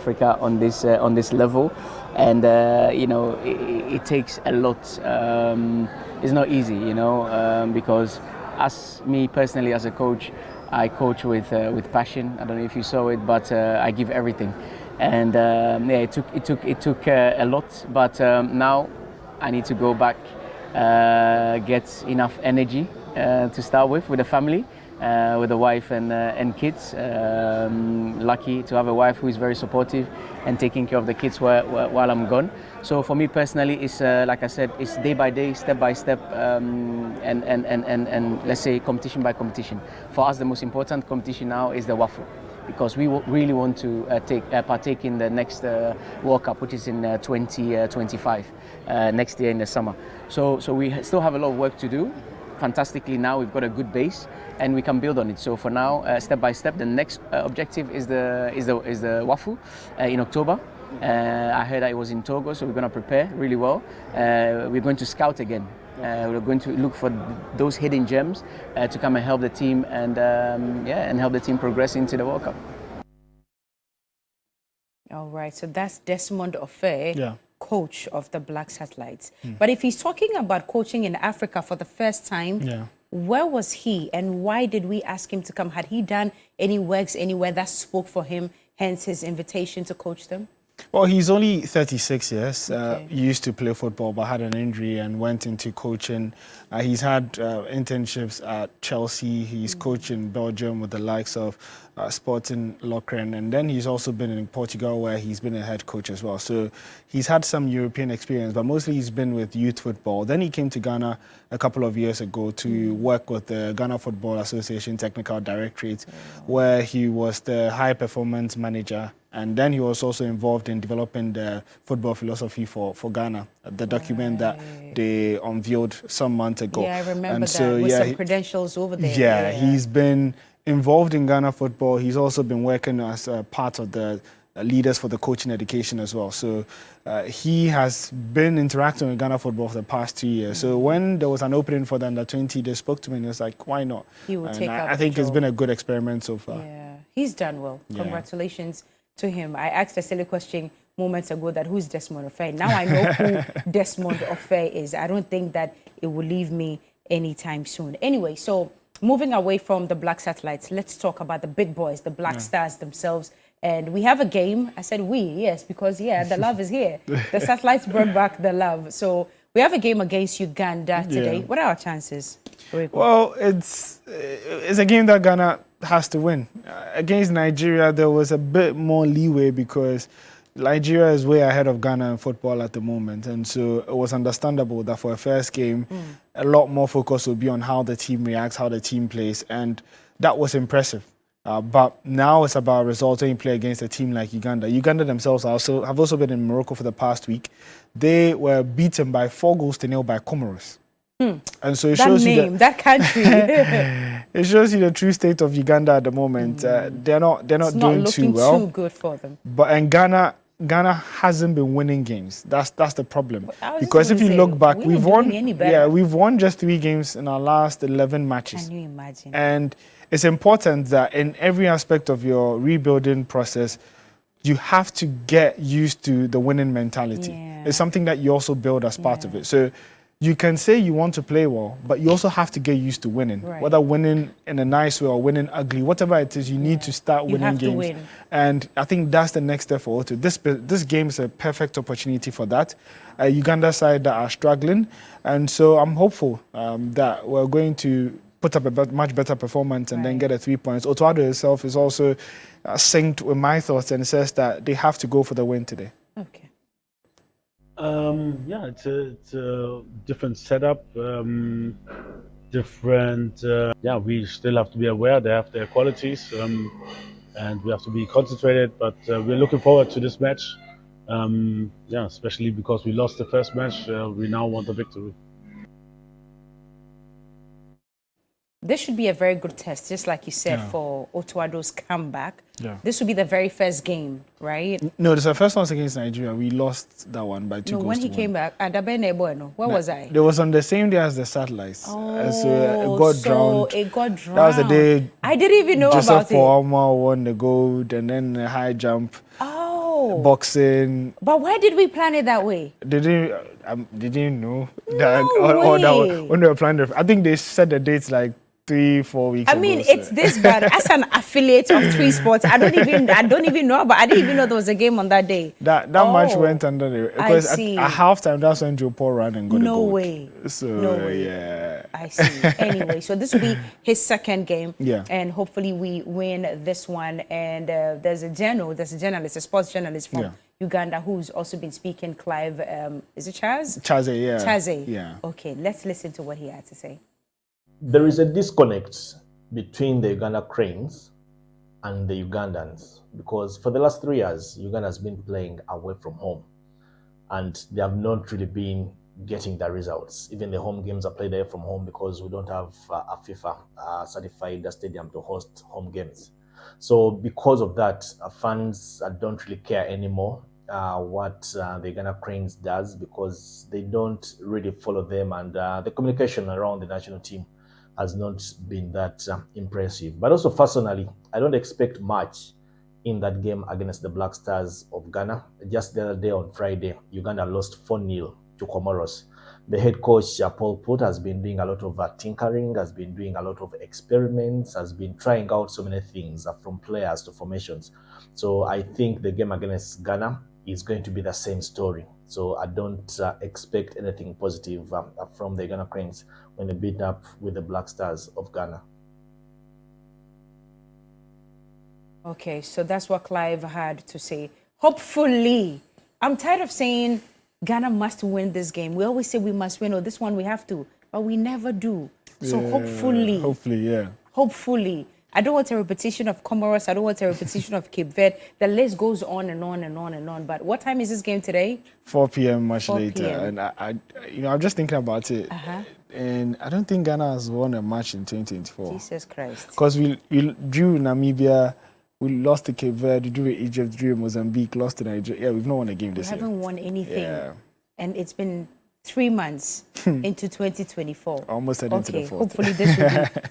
Africa on this level, and you know, it takes a lot. It's not easy, you know, because as me personally as a coach, I coach with passion. I don't know if you saw it, but I give everything, and yeah, it took a lot, but now I need to go back, get enough energy to start with the family, with a wife and kids. Lucky to have a wife who is very supportive and taking care of the kids while I'm gone. So for me personally, it's like I said, it's day by day, step by step, and let's say competition by competition. For us, the most important competition now is the waffle, because we really want to partake in the next World Cup, which is in 2025, next year in the summer. So we still have a lot of work to do. Fantastically, now we've got a good base and we can build on it. So for now, step by step, the next objective is the waffle in October. I heard that it was in Togo, so we're going to prepare really well. We're going to scout again. We're going to look for those hidden gems to come and help the team and help the team progress into the World Cup. All right, so that's Desmond Ofe, coach of the Black Satellites. But if he's talking about coaching in Africa for the first time, where was he and why did we ask him to come? Had he done any works anywhere that spoke for him, hence his invitation to coach them? Well, he's only 36 years. He used to play football but had an injury and went into coaching. He's had internships at Chelsea. He's coached in Belgium with the likes of Sporting Lokeren, and then he's also been in Portugal where he's been a head coach as well. So he's had some European experience, but mostly he's been with youth football. Then he came to Ghana a couple of years ago to work with the Ghana Football Association Technical Directorate, where he was the high performance manager. And then he was also involved in developing the football philosophy for Ghana, the document that they unveiled some months ago. Yeah, I remember that, with some credentials over there. Yeah, he's been involved in Ghana football. He's also been working as a part of the leaders for the coaching education as well. So he has been interacting with Ghana football for the past 2 years. So when there was an opening for the under-20, they spoke to me and it was like, why not? He will take up I think it's been a good experiment so far. Yeah, he's done well. Congratulations to him. I asked a silly question moments ago that who's Desmond Ofe? Now I know who Desmond Ofe is. I don't think that it will leave me anytime soon. Anyway, so moving away from the Black Satellites, let's talk about the big boys, the Black Stars themselves. And we have a game. I said we, yes, because, the love is here. The Satellites brought back the love. So we have a game against Uganda today. What are our chances? Well, it's a game that Ghana has to win. Against Nigeria, there was a bit more leeway because Nigeria is way ahead of Ghana in football at the moment. And so it was understandable that for a first game, a lot more focus will be on how the team reacts, how the team plays. And that was impressive. But now it's about results when you play against a team like Uganda. Uganda themselves have also been in Morocco for the past week. They were beaten by 4-0 by Comoros. And so it shows that country. It shows you the true state of Uganda at the moment. They're not doing too well. It's not too good for them. But and Ghana hasn't been winning games. That's the problem. Because if you look back, we've won just 3 games in our last 11 matches. Can you imagine? And it's important that in every aspect of your rebuilding process, you have to get used to the winning mentality. It's something that you also build as part of it. So you can say you want to play well, but you also have to get used to winning. Whether winning in a nice way or winning ugly, whatever it is, you need to start winning games. And I think that's the next step for Otto. This game is a perfect opportunity for that. Uganda side that are struggling. And so I'm hopeful that we're going to put up a much better performance and then get a 3 points. Otto itself is also synced with my thoughts and says that they have to go for the win today. Okay. It's a different setup, different. We still have to be aware they have their qualities, and we have to be concentrated. But we're looking forward to this match. Especially because we lost the first match, we now want a victory. This should be a very good test, just like you said, for Otuado's comeback. This will be the very first game, right? No, this is the first one against Nigeria. We lost that one by 2 goals. No, when he came back, where was I? It was on the same day as the Satellites. So it got drowned. It got drowned. That was the day I didn't even know Joseph about it. Joseph won the gold and then the high jump. boxing. But why did we plan it that way? They didn't know that, No that way. when they were planning. I think they set the dates like 3-4 weeks ago. I mean, it's this bad. As an affiliate of 3 Sports, I don't even know, but I didn't even know there was a game on that day. That match went under the because at halftime that's when Joe Paul ran and got the goal. No way. So No way. yeah. I see. Anyway, so this will be his second game. Yeah. And hopefully we win this one. And there's a journalist, a sports journalist from Uganda who's also been speaking, Clive. Is it Chaz? Chaze, yeah. Chaze. Yeah. Okay, let's listen to what he had to say. There is a disconnect between the Uganda Cranes and the Ugandans because for the last 3 years, Uganda has been playing away from home and they have not really been getting the results. Even the home games are played away from home because we don't have a FIFA certified stadium to host home games. So because of that, fans don't really care anymore what the Uganda Cranes does because they don't really follow them and the communication around the national team has not been that impressive. But also personally, I don't expect much in that game against the Black Stars of Ghana. Just the other day on Friday, Uganda lost 4-0 to Comoros. The head coach, Paul Put, has been doing a lot of tinkering, has been doing a lot of experiments, has been trying out so many things from players to formations. So I think the game against Ghana is going to be the same story. So I don't expect anything positive from the Ghana Cranes when they beat up with the Black Stars of Ghana. Okay, so that's what Clive had to say. Hopefully, I'm tired of saying Ghana must win this game. We always say we must win, or this one we have to, but we never do. So hopefully, hopefully. I don't want a repetition of Comoros. I don't want a repetition of Cape Verde. The list goes on and on and on and on. But what time is this game today? 4 p.m. much 4 later. PM. And I'm just thinking about it. And I don't think Ghana has won a match in 2024. Jesus Christ. Because we drew Namibia, we lost to Cape Verde, drew Egypt, drew Mozambique, lost to Nigeria. Yeah, we've not won a game this year. We haven't won anything. And it's been 3 months into 2024. Almost heading to the fourth.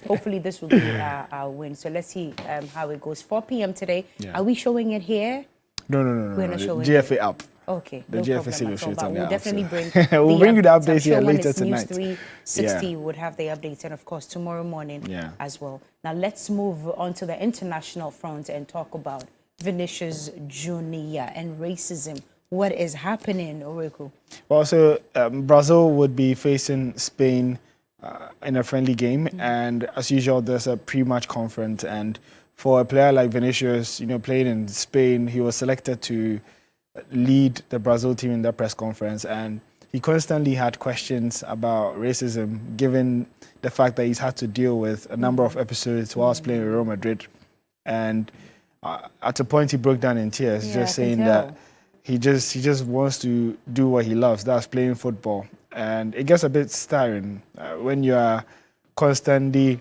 Hopefully this will be our win. So let's see how it goes. 4 p.m. today. Are we showing it here? No. We're not showing GFA it. app. Okay, the GFA will show it on the We'll definitely bring we'll bring you the updates here later tonight. News 360 would have the updates, and of course tomorrow morning as well. Now let's move on to the international front and talk about Vinicius Junior and racism. What is happening, Oreku? Well, so Brazil would be facing Spain in a friendly game, and as usual, there's a pre-match conference. And for a player like Vinicius, playing in Spain, he was selected to lead the Brazil team in that press conference, and he constantly had questions about racism, given the fact that he's had to deal with a number of episodes whilst playing with Real Madrid. And at a point, he broke down in tears, just saying that he just wants to do what he loves, that's playing football. And it gets a bit tiring when you are constantly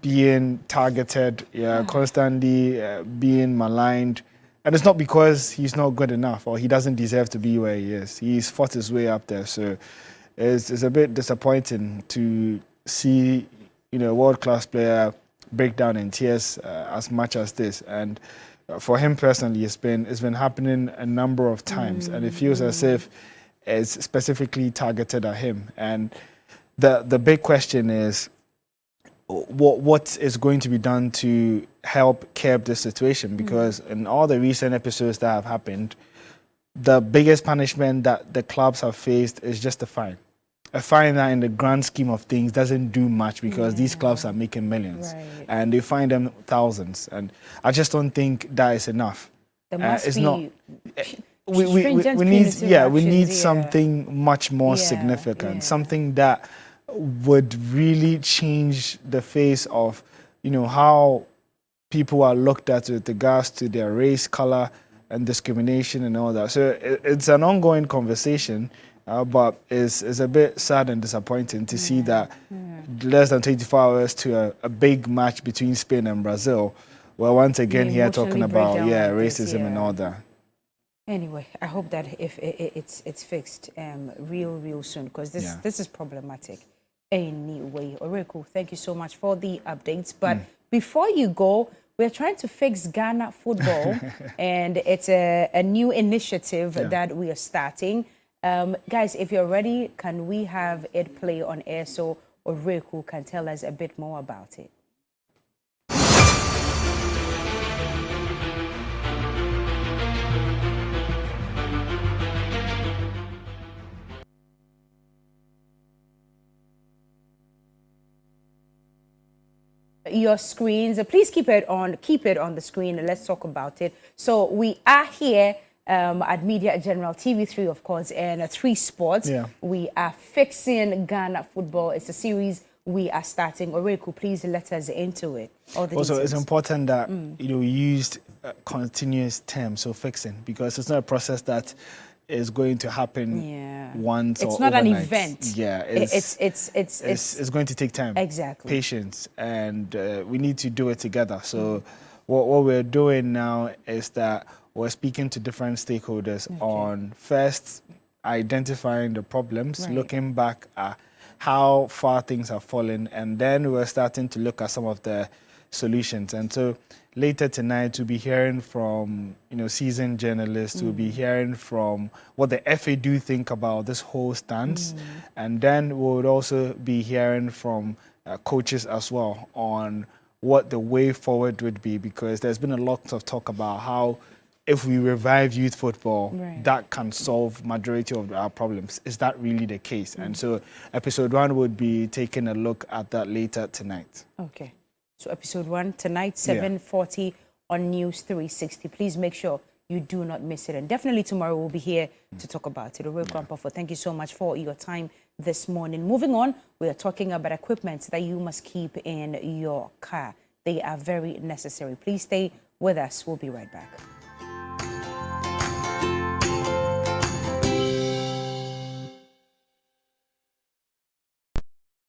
being targeted, constantly being maligned. And it's not because he's not good enough or he doesn't deserve to be where he is. He's fought his way up there. So it's a bit disappointing to see, a world-class player break down in tears as much as this. And for him personally, it's been happening a number of times, and it feels as if it's specifically targeted at him. And the big question is, what is going to be done to help curb this situation? Because in all the recent episodes that have happened, the biggest punishment that the clubs have faced is just a fine. A fine that in the grand scheme of things doesn't do much because these clubs are making millions and they fine them thousands. And I just don't think that is enough. There must it's be not. We need something much more significant, something that would really change the face of, how people are looked at with regards to their race, color, and discrimination and all that. So it's an ongoing conversation, but it's a bit sad and disappointing to see that less than 24 hours to a big match between Spain and Brazil, where once again here talking about racism and all that. Anyway, I hope that if it's fixed real soon, because this is problematic. Anyway, Oreku, thank you so much for the updates. But before you go, we're trying to fix Ghana football, and it's a new initiative that we are starting. Guys, if you're ready, can we have it play on air so Oreku can tell us a bit more about it? Your screens, please keep it on the screen, and let's talk about it. So we are here at Media General TV3, of course, and 3 Sports. We are fixing Ghana football. It's a series we are starting. Oreku, please let us into it. Also, it's important that you used continuous terms, so fixing, because it's not a process that is going to happen once or it's not overnight. An event. Yeah, it's going to take time. Exactly. Patience, and we need to do it together. So what we're doing now is that we're speaking to different stakeholders on first identifying the problems, looking back at how far things have fallen, and then we're starting to look at some of the solutions. And so later tonight we'll be hearing from seasoned journalists. We'll be hearing from what the FA do think about this whole stance, and then we'll also be hearing from coaches as well on what the way forward would be, because there's been a lot of talk about how if we revive youth football, that can solve majority of our problems. Is that really the case? And so episode 1 would be taking a look at that later tonight. Okay. So episode 1 tonight, 7:40 on News 360. Please make sure you do not miss it. And definitely tomorrow we'll be here to talk about it. Thank you so much for your time this morning. Moving on, we are talking about equipment that you must keep in your car. They are very necessary. Please stay with us. We'll be right back.